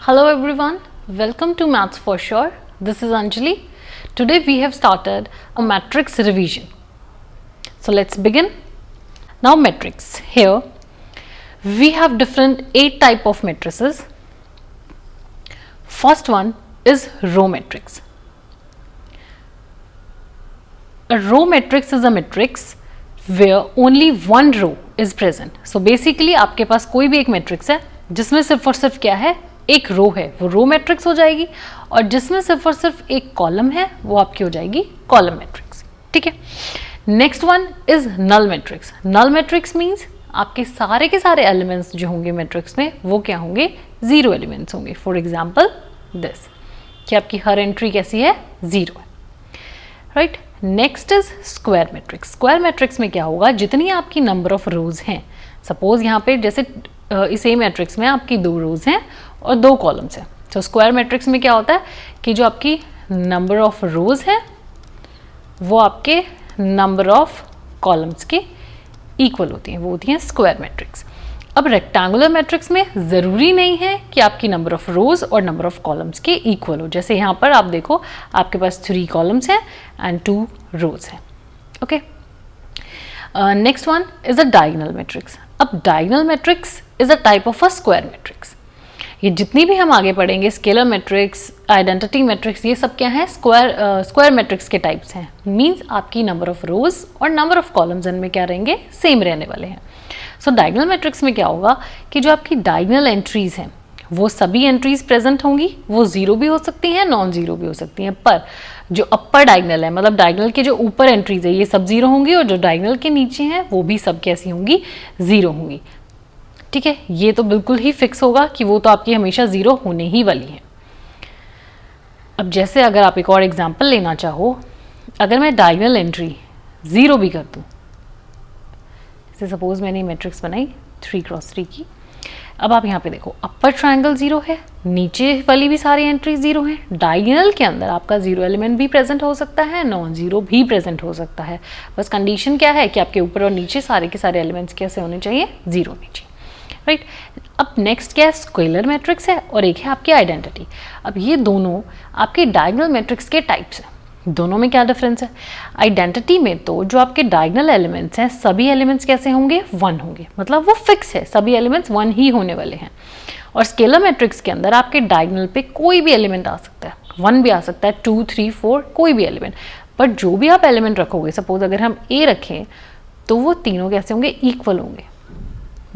Hello everyone, welcome to Maths for Sure. This is Anjali. Today we have started a matrix revision. So let's begin. Now matrix. Here we have different 8 type of matrices. First one is row matrix. A row matrix is a matrix where only one row is present. So basically आपके पास कोई भी एक matrix है जिसमें सिर्फ और सिर्फ क्या है, एक रो है, वो रो मैट्रिक्स हो जाएगी, और जिसमें सिर्फ और सिर्फ एक कॉलम है वो आपकी हो जाएगी कॉलम मैट्रिक्स. ठीक है. Next one is null matrix. Null matrix means आपके सारे के सारे एलिमेंट्स जो होंगे मैट्रिक्स में वो क्या होंगे, जीरो एलिमेंट्स होंगे. फॉर एग्जांपल दिस, कि आपकी हर एंट्री कैसी है, जीरो है. Right. Next is square matrix. Square matrix में क्या होगा, जितनी आपकी नंबर ऑफ रोज हैं, सपोज यहाँ पे जैसे इस ए मैट्रिक्स में आपकी 2 रोज हैं और 2 कॉलम्स हैं. तो स्क्वायर मैट्रिक्स में क्या होता है कि जो आपकी नंबर ऑफ रोज है वो आपके नंबर ऑफ कॉलम्स के इक्वल होती हैं, वो होती हैं स्क्वायर मैट्रिक्स. अब रेक्टेंगुलर मैट्रिक्स में ज़रूरी नहीं है कि आपकी नंबर ऑफ रोज और नंबर ऑफ कॉलम्स के इक्वल हो. जैसे यहाँ पर आप देखो आपके पास 3 कॉलम्स हैं एंड 2 रोज हैं. Okay. Next one is a diagonal matrix. अब diagonal matrix is a type of a square matrix. ये जितनी भी हम आगे पढ़ेंगे, स्केलर मैट्रिक्स, आइडेंटिटी मैट्रिक्स, ये सब क्या है, स्क्वायर मैट्रिक्स के टाइप्स हैं. मींस आपकी नंबर ऑफ रोज और नंबर ऑफ कॉलम्स इनमें क्या रहेंगे, सेम रहने वाले हैं. सो डायगोनल मैट्रिक्स में क्या होगा कि जो आपकी डायगोनल एंट्रीज हैं वो सभी एंट्रीज प्रेजेंट होंगी. वो जीरो भी हो सकती हैं, नॉन जीरो भी हो सकती हैं, पर जो अपर डायगोनल है, मतलब डायगोनल के जो ऊपर एंट्रीज है ये सब जीरो होंगी, और जो डायगोनल के नीचे हैं वो भी सब कैसी होंगी, जीरो होंगी. ठीक है. ये तो बिल्कुल ही फिक्स होगा कि वो तो आपकी हमेशा जीरो होने ही वाली है. अब जैसे अगर आप एक और एग्जांपल लेना चाहो, अगर मैं डायगोनल एंट्री जीरो भी कर दूं, जैसे सपोज मैंने मैट्रिक्स बनाई 3x3 की. अब आप यहाँ पे देखो अपर ट्रायंगल जीरो है, नीचे वाली भी सारी एंट्री जीरो है. डायगोनल के अंदर आपका जीरो एलिमेंट भी प्रेजेंट हो सकता है, नॉन जीरो भी प्रेजेंट हो सकता है. बस कंडीशन क्या है कि आपके ऊपर और नीचे सारे के सारे एलिमेंट्स कैसे होने चाहिए, जीरो होने चाहिए. राइट. अब नेक्स्ट क्या है, स्केलर मैट्रिक्स है और एक है आपकी आइडेंटिटी. अब ये दोनों आपके डायगोनल मैट्रिक्स के टाइप्स हैं. दोनों में क्या डिफरेंस है, आइडेंटिटी में तो जो आपके डायगोनल एलिमेंट्स हैं सभी एलिमेंट्स कैसे होंगे, 1 होंगे, मतलब वो फिक्स है, सभी एलिमेंट्स 1 ही होने वाले हैं. और स्केलर मैट्रिक्स के अंदर आपके डायगोनल पे कोई भी एलिमेंट आ सकता है, 1 भी आ सकता है, 2, 3, 4, कोई भी एलिमेंट. पर जो भी आप एलिमेंट रखोगे, सपोज अगर हम ए रखें तो वो तीनों कैसे होंगे, इक्वल होंगे.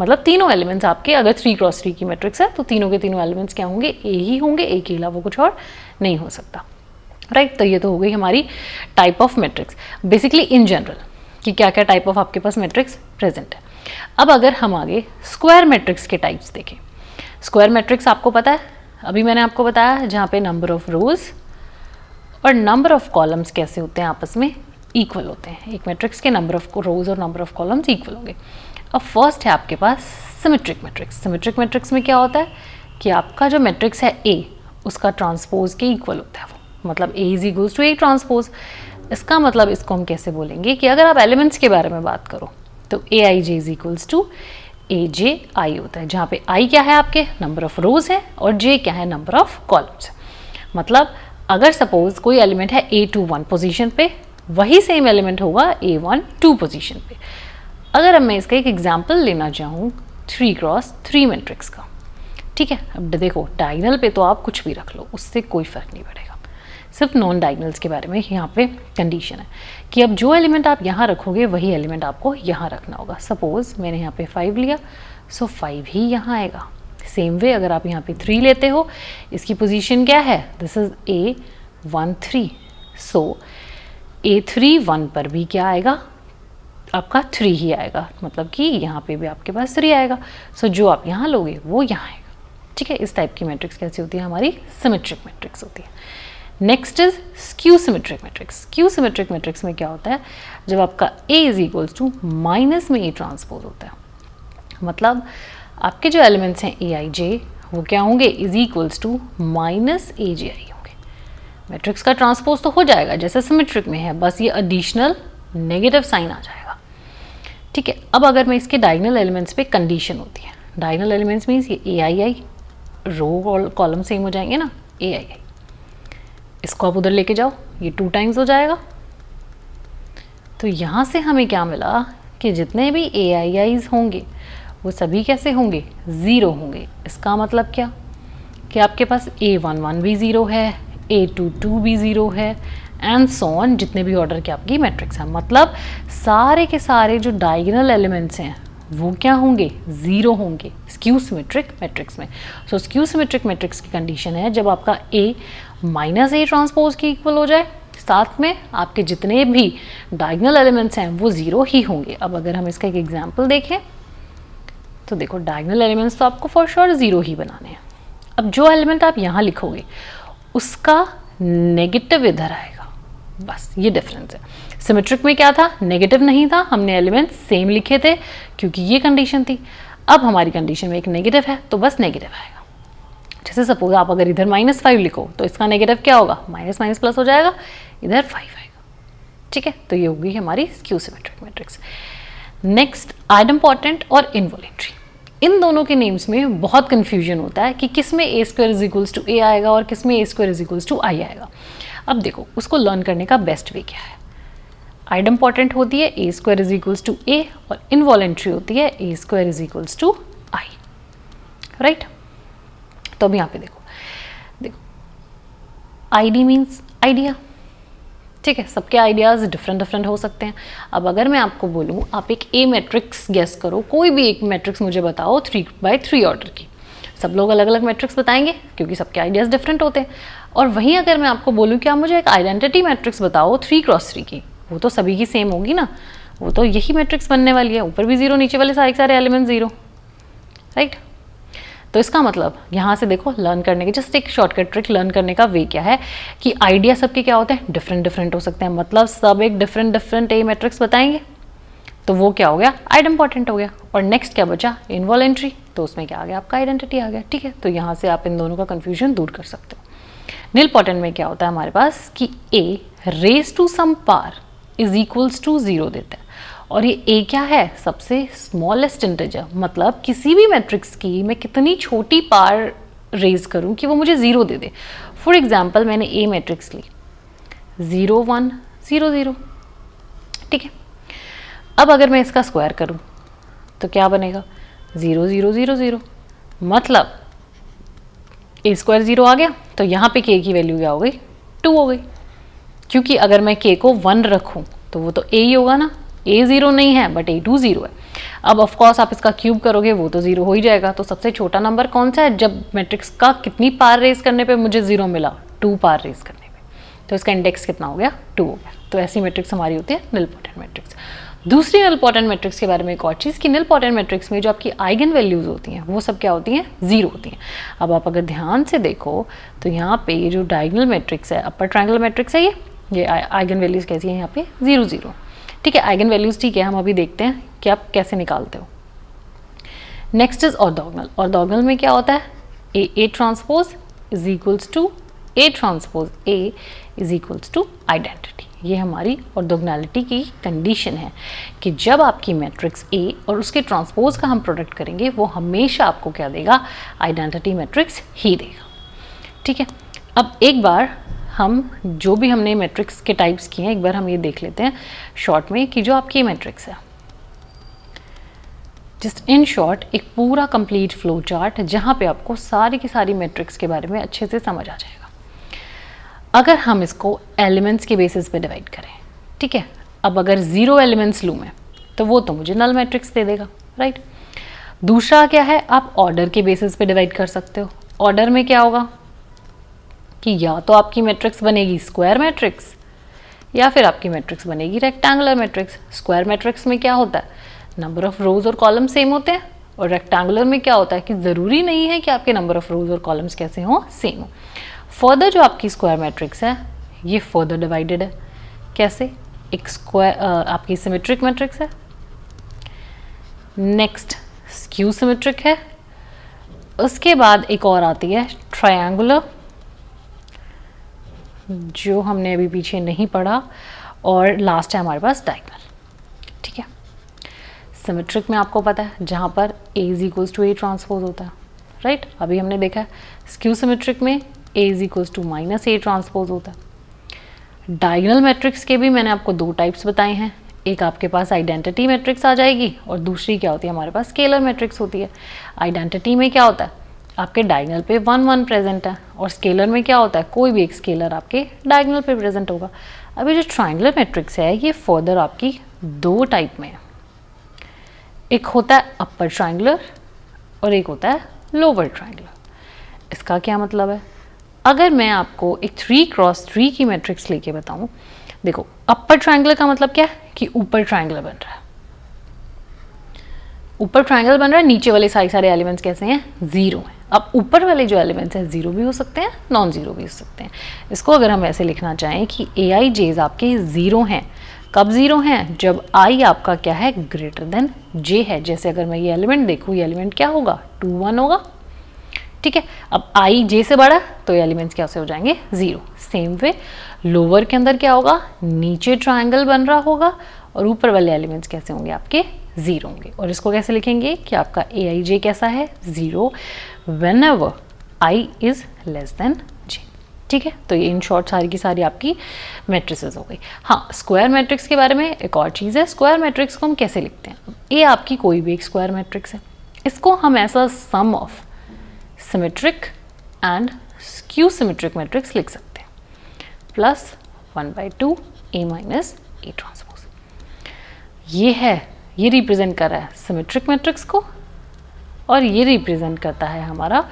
मतलब तीनों एलिमेंट्स आपके, अगर 3x3 की मैट्रिक्स है तो तीनों के तीनों एलिमेंट्स क्या होंगे, ए ही होंगे, ए के अलावा कुछ और नहीं हो सकता. राइट. तो ये तो हो गई हमारी type of matrix, basically in general कि क्या क्या टाइप ऑफ आपके पास मैट्रिक्स प्रेजेंट है. अब अगर हम आगे स्क्वायर मैट्रिक्स के टाइप्स देखें, स्क्वायर मैट्रिक्स आपको पता है, अभी मैंने आपको बताया, जहाँ पे नंबर ऑफ रोज और नंबर ऑफ कॉलम्स कैसे होते हैं, आपस में इक्वल होते हैं. एक मैट्रिक्स के नंबर ऑफ रोज और नंबर ऑफ कॉलम्स इक्वल होंगे. अब फर्स्ट है आपके पास सिमेट्रिक मैट्रिक्स. सिमेट्रिक मैट्रिक्स में क्या होता है कि आपका जो मैट्रिक्स है ए, उसका ट्रांसपोज के इक्वल होता है वो, मतलब A is equals to A transpose. इसका मतलब इसको हम कैसे बोलेंगे कि अगर आप एलिमेंट्स के बारे में बात करो तो ए आई जे इज इक्वल्स टू ए जे आई होता है, जहाँ पे आई क्या है, आपके नंबर ऑफ रोज है, और जे क्या है, नंबर ऑफ कॉलम्स. मतलब अगर सपोज कोई एलिमेंट है A2 1 पोजीशन पे, वही सेम एलिमेंट होगा A1 2 पोजीशन पे. अगर मैं इसका एक एग्जाम्पल लेना चाहूँ 3x3 मैट्रिक्स का, ठीक है. अब देखो डायगोनल पे तो आप कुछ भी रख लो, उससे कोई फर्क नहीं पड़ेगा. सिर्फ नॉन डायगोनल्स के बारे में यहाँ पे कंडीशन है कि अब जो एलिमेंट आप यहाँ रखोगे वही एलिमेंट आपको यहाँ रखना होगा. सपोज मैंने यहाँ पे 5 लिया, सो 5 ही यहाँ आएगा. सेम वे अगर आप यहाँ पे 3 लेते हो, इसकी पोजीशन क्या है, this is A1 3, so A3 1 पर भी क्या आएगा, आपका 3 ही आएगा, मतलब कि यहाँ पे भी आपके पास 3 आएगा. सो जो आप यहाँ लोगे वो यहाँ आएगा. ठीक है. इस टाइप की मैट्रिक्स कैसी होती है, हमारी सिमेट्रिक मैट्रिक्स होती है. Next is skew symmetric matrix. Skew symmetric matrix में क्या होता है, जब आपका A is equals to minus में A ट्रांसपोज होता है, मतलब आपके जो एलिमेंट्स हैं ए आई जे वो क्या होंगे, इज इक्वल्स टू माइनस ए जे आई होंगे. मैट्रिक्स का ट्रांसपोज तो हो जाएगा जैसे सिमेट्रिक में है, बस ये एडिशनल नेगेटिव साइन आ जाएगा. ठीक है. अब अगर मैं इसके डायगोनल एलिमेंट्स पे कंडीशन होती है, डायगोनल एलिमेंट्स मीन्स ये ए आई आई रो और कॉलम सेम हो जाएंगे ना, ए आई आई। इसको आप उधर लेके जाओ, ये 2 टाइम्स हो जाएगा। तो यहाँ से हमें क्या मिला कि जितने भी ए आई आईज होंगे वो सभी कैसे होंगे, ज़ीरो होंगे। इसका मतलब क्या कि आपके पास A11 भी ज़ीरो है, A22 भी ज़ीरो है, एंड सो ऑन, जितने भी ऑर्डर के आपकी मैट्रिक्स हैं। मतलब सारे के सारे जो डायगोनल एलिमेंट्स हैं वो क्या होंगे, ज़ीरो होंगे स्क्यू सिमेट्रिक मैट्रिक्स में। सो स्क्यू सिमेट्रिक मैट्रिक्स की कंडीशन है जब आपका A माइनस A ट्रांसपोज के इक्वल हो जाए, साथ में आपके जितने भी डायगोनल एलिमेंट्स हैं वो ज़ीरो ही होंगे। अब अगर हम इसका एक एग्जाम्पल देखें तो देखो, डायगोनल एलिमेंट्स तो आपको फॉर श्योर ज़ीरो ही बनाने हैं। अब जो एलिमेंट आप यहाँ लिखोगे उसका नेगेटिव इधर आएगा, बस ये डिफरेंस है। सिमेट्रिक में क्या था, नेगेटिव नहीं था, हमने एलिमेंट सेम लिखे थे क्योंकि ये कंडीशन थी। अब हमारी कंडीशन में एक नेगेटिव है तो बस नेगेटिव आएगा। जैसे सपोज आप अगर इधर -5 लिखो तो इसका नेगेटिव क्या होगा, माइनस माइनस प्लस हो जाएगा, इधर 5 आएगा। ठीक है, तो ये होगी हमारी skew symmetric matrix. Next, idempotent और इनवॉलेंट्री। इन दोनों के नेम्स में बहुत कंफ्यूजन होता है कि किस में A² = A आएगा और किस में A² = I आएगा। अब देखो, उसको लर्न करने का बेस्ट वे क्या है। आइडेम्पोटेंट होती है A² = A और इनवॉलेंट्री होती है A² = I, राइट। तो अब यहाँ पे देखो ID मीन्स आइडिया। ठीक है, सबके आइडियाज़ डिफरेंट डिफरेंट हो सकते हैं। अब अगर मैं आपको बोलूँ आप एक A मैट्रिक्स गेस करो, कोई भी एक मैट्रिक्स मुझे बताओ 3x3 ऑर्डर की, सब लोग अलग अलग मैट्रिक्स बताएंगे क्योंकि सबके आइडियाज़ डिफरेंट होते हैं। और वहीं अगर मैं आपको बोलूँ कि आप मुझे एक आइडेंटिटी मैट्रिक्स बताओ 3x3 की, वो तो सभी की सेम होगी ना, वो तो यही मैट्रिक्स बनने वाली है, ऊपर भी ज़ीरो, नीचे वाले सारे एलिमेंट ज़ीरो, राइट। तो इसका मतलब यहाँ से देखो, लर्न करने के जस्ट एक शॉर्टकट ट्रिक लर्न करने का वे क्या है कि आइडिया सबके क्या होते हैं, डिफरेंट डिफरेंट हो सकते हैं। मतलब सब एक डिफरेंट डिफरेंट ए मैट्रिक्स बताएंगे तो वो क्या हो गया, आइडेम्पोटेंट हो गया। और नेक्स्ट क्या बचा, इनवॉलेंट्री, तो उसमें क्या आ गया, आपका आइडेंटिटी आ गया। ठीक है, तो यहाँ से आप इन दोनों का कन्फ्यूजन दूर कर सकते हो। नीलपोटेंट में क्या होता है हमारे पास कि A⁻⁴ = 0 देता है, और ये A क्या है, सबसे स्मॉलेस्ट इंटीजर। मतलब किसी भी मैट्रिक्स की मैं कितनी छोटी पार रेज करूं कि वो मुझे 0 दे दे। फॉर एग्जांपल मैंने A मैट्रिक्स ली 0 1 0 0, ठीक है। अब अगर मैं इसका स्क्वायर करूं तो क्या बनेगा, 0 0 0 0। मतलब A² 0 आ गया, तो यहाँ पे K की वैल्यू क्या हो गई, 2 हो गई। क्योंकि अगर मैं K को 1 रखूं तो वो तो A ही होगा ना, A 0 नहीं है बट A2 0 है। अब ऑफ कोर्स आप इसका क्यूब करोगे वो तो 0 हो ही जाएगा। तो सबसे छोटा नंबर कौन सा है, जब मैट्रिक्स का कितनी पार रेज करने पे मुझे 0 मिला, 2 पार रेज करने पे, तो इसका इंडेक्स कितना हो गया, 2 हो गया। तो ऐसी मैट्रिक्स हमारी होती है निलपोटेंट मैट्रिक्स। दूसरी निलपोटेंट मैट्रिक्स के बारे में एक और चीज़ कि निलपोटेंट मैट्रिक्स में जो आपकी आइगन वैल्यूज़ होती हैं वो सब क्या होती हैं, 0 होती हैं। अब आप अगर ध्यान से देखो तो यहाँ पे ये जो डायगोनल मैट्रिक्स है, अपर ट्रायंगल मैट्रिक्स है, ये आइगन वैल्यूज़ कैसी हैं यहाँ पे, 0 0। ठीक है, आइगन वैल्यूज़ ठीक है, हम अभी देखते हैं कि आप कैसे निकालते हो। Next is orthogonal. ऑर्थोगोनल में क्या होता है, A transpose = A transpose A = identity. ये हमारी ऑर्थोगोनैलिटी की कंडीशन है कि जब आपकी मैट्रिक्स A और उसके ट्रांसपोज का हम प्रोडक्ट करेंगे वो हमेशा आपको क्या देगा, आइडेंटिटी मैट्रिक्स ही देगा। ठीक है, अब एक बार हम जो भी हमने मैट्रिक्स के टाइप्स किए हैं एक बार हम ये देख लेते हैं शॉर्ट में कि जो आपकी मैट्रिक्स है, जस्ट इन शॉर्ट एक पूरा कंप्लीट फ्लो चार्ट जहाँ पे आपको सारी की सारी मैट्रिक्स के बारे में अच्छे से समझ आ जाएगा। अगर हम इसको एलिमेंट्स के बेसिस पे डिवाइड करें, ठीक है, अब अगर 0 एलिमेंट्स लूँ मैं तो वो तो मुझे नल मैट्रिक्स दे देगा, राइट। दूसरा क्या है, आप ऑर्डर के बेसिस पे डिवाइड कर सकते हो। ऑर्डर में क्या होगा कि या तो आपकी मैट्रिक्स बनेगी स्क्वायर मैट्रिक्स या फिर आपकी मैट्रिक्स बनेगी रेक्टेंगुलर मैट्रिक्स। स्क्वायर मैट्रिक्स में क्या होता है, नंबर ऑफ रोज और कॉलम सेम होते हैं, और रेक्टेंगुलर में क्या होता है कि ज़रूरी नहीं है कि आपके नंबर ऑफ रोज और कॉलम्स कैसे हों, सेम हो। फर्दर जो आपकी स्क्वायर मैट्रिक्स है ये फर्दर डिवाइडेड है, कैसे, एक स्क्वायर आपकी सिमेट्रिक मैट्रिक्स है, नेक्स्ट स्क्यू सिमेट्रिक है, उसके बाद एक और आती है ट्रायंगुलर जो हमने अभी पीछे नहीं पढ़ा, और लास्ट है हमारे पास डायगोनल। ठीक है, सिमेट्रिक में आपको पता है जहाँ पर A = A ट्रांसपोज होता है, राइट। अभी हमने देखा है स्क्यू सिमेट्रिक में A is equals to minus A transpose होता है। डायगोनल मैट्रिक्स के भी मैंने आपको दो टाइप्स बताए हैं, एक आपके पास आइडेंटिटी मैट्रिक्स आ जाएगी और दूसरी क्या होती है, हमारे पास स्केलर मैट्रिक्स होती है। आइडेंटिटी में क्या होता है, आपके डायगोनल पे 1 1 प्रेजेंट है, और स्केलर में क्या होता है, कोई भी एक स्केलर आपके डायगोनल पे प्रेजेंट होगा। अभी जो ट्रायंगुलर मैट्रिक्स है ये फर्दर आपकी दो टाइप में है, एक होता है अपर ट्रायंगुलर और एक होता है लोअर ट्रायंगुलर। इसका क्या मतलब है, अगर मैं आपको एक 3x3 की मैट्रिक्स लेके बताऊं, देखो अपर ट्रायंगुलर का मतलब क्या है कि ऊपर ट्रायंगुलर बन रहा है, ऊपर ट्रायंगल बन रहा है, नीचे वाले सारे एलिमेंट्स कैसे हैं, जीरो हैं। अब ऊपर वाले जो एलिमेंट्स हैं जीरो भी हो सकते हैं, नॉन जीरो भी हो सकते हैं। इसको अगर हम ऐसे लिखना चाहें कि ए आई जेज आपके जीरो हैं, कब जीरो हैं, जब आई आपका क्या है, ग्रेटर देन जे है। जैसे अगर मैं ये एलिमेंट देखूँ, ये एलिमेंट क्या होगा, 2 1 होगा, ठीक है। अब आई जे से बड़ा तो ये एलिमेंट्स क्या से हो जाएंगे, जीरो। सेम वे लोअर के अंदर क्या होगा, नीचे ट्रायंगल बन रहा होगा और ऊपर वाले एलिमेंट्स कैसे होंगे, आपके जीरो होंगे। और इसको कैसे लिखेंगे कि आपका ए आई जे कैसा है, zero whenever I is less than J, ठीक है। तो ये इन शॉर्ट सारी की सारी आपकी मैट्रिसेस हो गई। हाँ, स्क्वायर मैट्रिक्स के बारे में एक और चीज़ है, स्क्वायर मैट्रिक्स को हम कैसे लिखते हैं, ये आपकी कोई भी एक स्क्वायर मैट्रिक्स है, इसको हम ऐसा sum of symmetric and skew symmetric matrix लिख सकते हैं, plus 1/2 A minus A transpose. ये है, ये रिप्रेजेंट कर रहा है सिमेट्रिक मैट्रिक्स को और ये रिप्रेजेंट करता है हमारा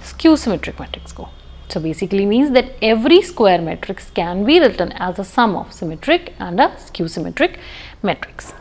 स्क्यू सिमेट्रिक मैट्रिक्स को। So basically means that every square matrix can be written as a sum of symmetric and a skew symmetric matrix.